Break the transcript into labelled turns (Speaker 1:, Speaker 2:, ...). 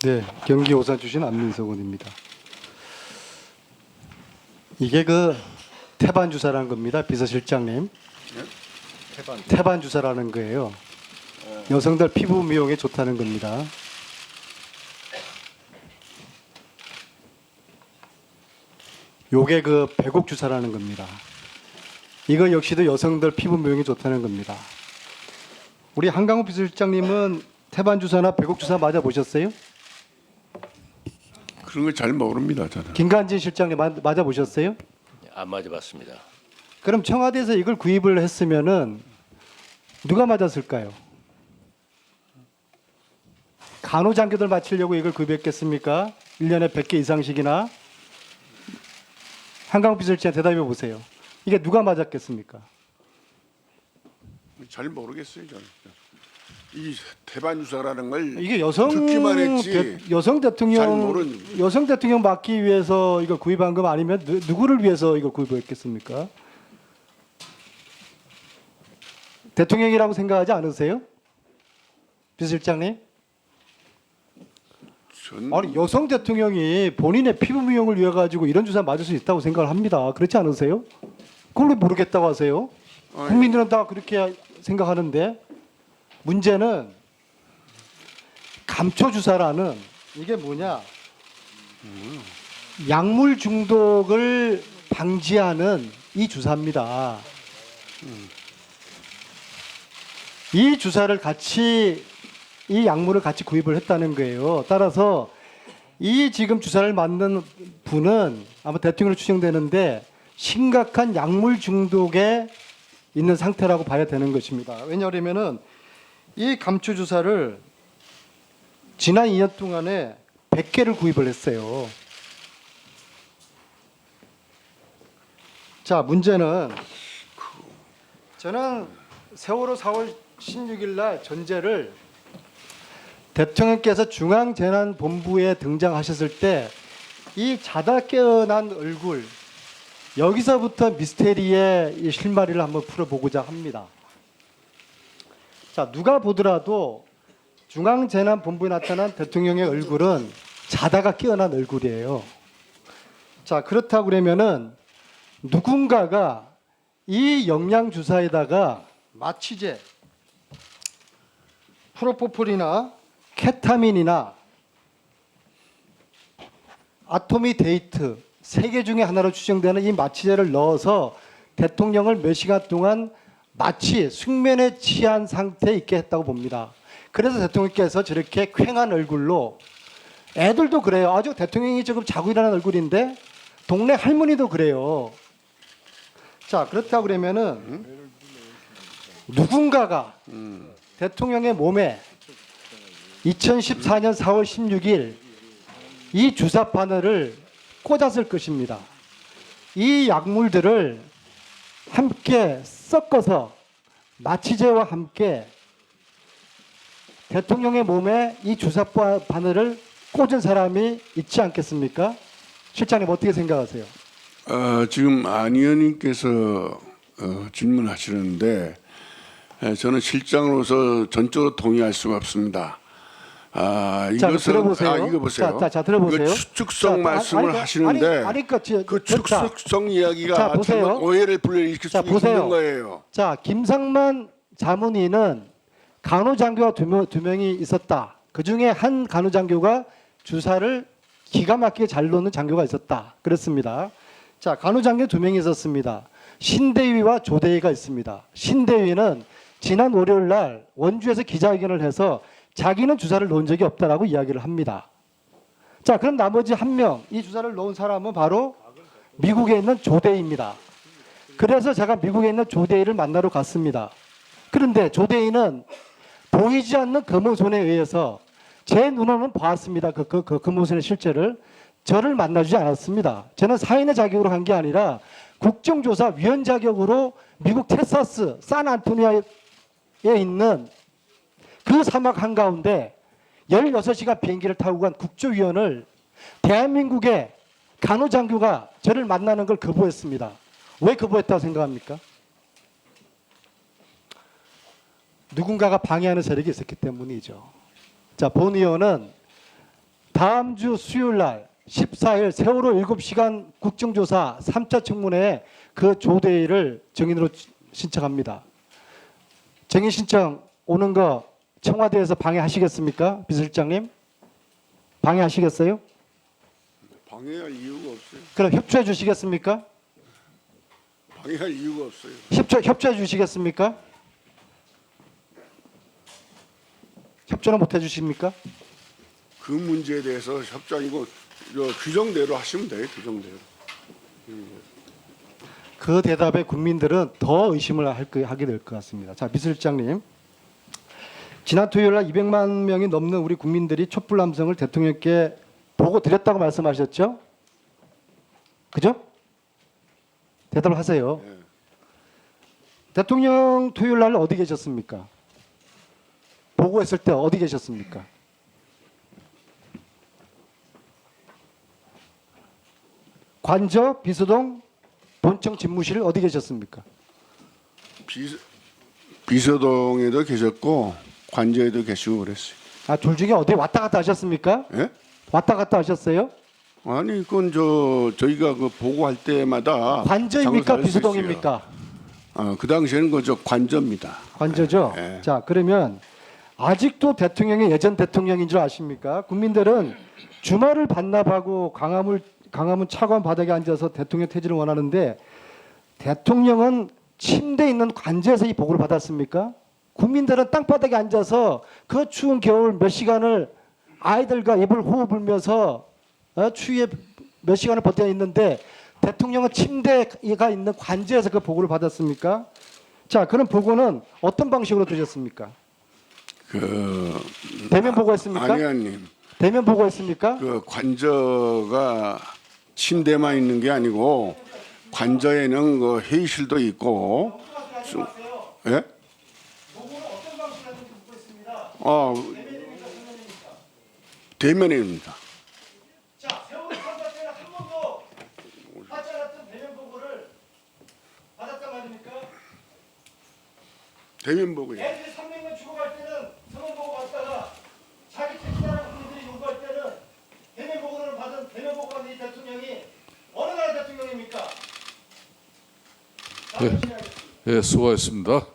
Speaker 1: 네, 경기 오산 출신 안민석 의원입니다. 이게 그 태반 주사라는 겁니다, 비서실장님. 태반 주사라는 거예요. 여성들 피부 미용에 좋다는 겁니다. 요게 그 배곡 주사라는 겁니다. 이거 역시도 여성들 피부 미용에 좋다는 겁니다. 우리 한강호 비서실장님은 태반 주사나 배곡 주사 맞아 보셨어요?
Speaker 2: 그런 걸 잘 모릅니다, 저는.
Speaker 1: 김관진 실장님 맞아 보셨어요?
Speaker 3: 안 맞아봤습니다.
Speaker 1: 그럼 청와대에서 이걸 구입을 했으면은 누가 맞았을까요? 간호장교들 맞추려고 이걸 구입했겠습니까? 1년에 100개 이상씩이나? 한강호 비서실장 대답해 보세요. 이게 누가 맞았겠습니까?
Speaker 2: 잘 모르겠어요, 저는. 이 태반 주사라는 걸
Speaker 1: 이게 여성
Speaker 2: 듣기만 했지.
Speaker 1: 여성
Speaker 2: 잘
Speaker 1: 대통령
Speaker 2: 모르는.
Speaker 1: 여성 대통령 맡기 위해서 이걸 구입한 거 아니면 누구를 위해서 이걸 구입했겠습니까? 대통령이라고 생각하지 않으세요? 비서실장님? 아니 여성 대통령이 본인의 피부 미용을 위해 가지고 이런 주사 맞을 수 있다고 생각을 합니다. 그렇지 않으세요? 그걸 왜 모르겠다고 하세요? 국민들은 다 그렇게 생각하는데 문제는 감초 주사라는 이게 뭐냐? 약물 중독을 방지하는 이 주사입니다. 이 주사를 같이 이 약물을 같이 구입을 했다는 거예요. 따라서 이 지금 주사를 맞는 분은 아마 대통령으로 추정되는데 심각한 약물 중독에 있는 상태라고 봐야 되는 것입니다. 왜냐하면은 이 감초 주사를 지난 2년 동안에 100개를 구입을 했어요. 자, 문제는 저는 세월호 4월 16일 날 전제를 대통령께서 중앙재난본부에 등장하셨을 때 이 자다 깨어난 얼굴 여기서부터 미스테리의 이 실마리를 한번 풀어보고자 합니다. 자, 누가 보더라도 중앙재난본부에 나타난 대통령의 얼굴은 자다가 깨어난 얼굴이에요. 자, 그렇다고 그러면은 누군가가 이 영양주사에다가 마취제, 프로포폴이나 케타민이나 아토미데이트 세 개 중에 하나로 추정되는 이 마취제를 넣어서 대통령을 몇 시간 동안 마치 숙면에 취한 상태에 있게 했다고 봅니다. 그래서 대통령께서 저렇게 퀭한 얼굴로 애들도 그래요. 아주 대통령이 지금 자고 일어난 얼굴인데 동네 할머니도 그래요. 자, 그렇다고 그러면은 누군가가 대통령의 몸에 2014년 4월 16일 이 주사 바늘을 꽂았을 것입니다. 이 약물들을 함께 섞어서 마취제와 함께 대통령의 몸에 이 주사 바늘을 꽂은 사람이 있지 않겠습니까? 실장님 어떻게 생각하세요?
Speaker 2: 지금 안 의원님께서 질문하시는데 저는 실장으로서 전적으로 동의할 수가 없습니다. 이것은
Speaker 1: 들어보세요.
Speaker 2: 이거 보세요.
Speaker 1: 자, 들어보세요.
Speaker 2: 이거 추측성 말씀을 하시는데 그 추측성 이야기가
Speaker 1: 보세요.
Speaker 2: 잘못 오해를 불러일으킬 수 있는 거예요.
Speaker 1: 자, 김상만 자문위는 간호장교가 두 명이 있었다. 그 중에 한 간호장교가 주사를 기가 막히게 잘 놓는 장교가 있었다. 그렇습니다. 자, 간호장교 2명이 있었습니다. 신대위와 조대위가 있습니다. 신대위는 지난 월요일 날 원주에서 기자회견을 해서 자기는 주사를 놓은 적이 없다라고 이야기를 합니다. 자, 그럼 나머지 한 명, 이 주사를 놓은 사람은 바로 미국에 있는 조대위입니다. 그래서 제가 미국에 있는 조대위를 만나러 갔습니다. 그런데 조대위는 보이지 않는 검은손에 의해서 제 눈으로는 봤습니다. 그 검은손의 실체를. 저를 만나주지 않았습니다. 저는 사인의 자격으로 간 게 아니라 국정조사위원 자격으로 미국 텍사스 샌안토니아에 있는 그 사막 한가운데 16시간 비행기를 타고 간 국조위원을 대한민국의 간호장교가 저를 만나는 걸 거부했습니다. 왜 거부했다고 생각합니까? 누군가가 방해하는 세력이 있었기 때문이죠. 자, 본 의원은 다음 주 수요일 날 14일 세월호 7시간 국정조사 3차 청문회 그 조대회를 정인으로 신청합니다. 정인 신청 오는 거 청와대에서 방해하시겠습니까? 비서실장님? 방해하시겠어요?
Speaker 2: 방해할 이유가 없어요.
Speaker 1: 그럼 협조해 주시겠습니까?
Speaker 2: 방해할 이유가 없어요.
Speaker 1: 협조해 주시겠습니까? 협조는 못 해주십니까?
Speaker 2: 그 문제에 대해서 협조이고 규정대로 하시면 돼요. 규정대로.
Speaker 1: 그 대답에 국민들은 더 의심을 하게 될 것 같습니다. 자, 비서실장님. 지난 토요일 날 200만 명이 넘는 우리 국민들이 촛불 남성을 대통령께 보고 드렸다고 말씀하셨죠? 그죠? 대답을 하세요.
Speaker 2: 네.
Speaker 1: 대통령 토요일 날 어디 계셨습니까? 보고했을 때 어디 계셨습니까? 관저, 비서동, 본청 집무실 어디 계셨습니까?
Speaker 2: 비서동에도 계셨고 관저에도 계시고 그랬어요.
Speaker 1: 아, 둘 중에 어디 왔다 갔다 하셨습니까?
Speaker 2: 예?
Speaker 1: 왔다 갔다 하셨어요?
Speaker 2: 아니 그건 저희가 그 보고할 때마다
Speaker 1: 관저입니까?
Speaker 2: 장소를
Speaker 1: 비서동입니까?
Speaker 2: 그 당시에는 그저 관저입니다.
Speaker 1: 관저죠.
Speaker 2: 예.
Speaker 1: 자, 그러면 아직도 대통령이 예전 대통령인 줄 아십니까? 국민들은 주말을 반납하고 광화문 차관 바닥에 앉아서 대통령 퇴진을 원하는데 대통령은 침대에 있는 관저에서 이 보고를 받았습니까? 국민들은 땅바닥에 앉아서 그 추운 겨울 몇 시간을 아이들과 이불 호흡 불면서 추위에 몇 시간을 버텨 있는데 대통령은 침대가 있는 관저에서 그 보고를 받았습니까? 자, 그런 보고는 어떤 방식으로 드렸습니까? 대면 보고했습니까?
Speaker 2: 안의원님,
Speaker 1: 대면 보고했습니까?
Speaker 2: 그 관저가 침대만 있는 게 아니고 관저에는 그 회의실도 있고. 예? 대면입니다.
Speaker 1: 자, 세월호 참사 때는 한 번도 하지 않았던 대면 보고를 받았단 말입니까?
Speaker 2: 대면 보고요.
Speaker 1: 애들이 300명 죽어갈 때는 서면 보고 받다가 자기 책임자라는 국민들이 요구할 때는 대면 보고를 받은 대면 보고 받은 이 대통령이 어느 나라 대통령입니까?
Speaker 3: 예, 수고하셨습니다.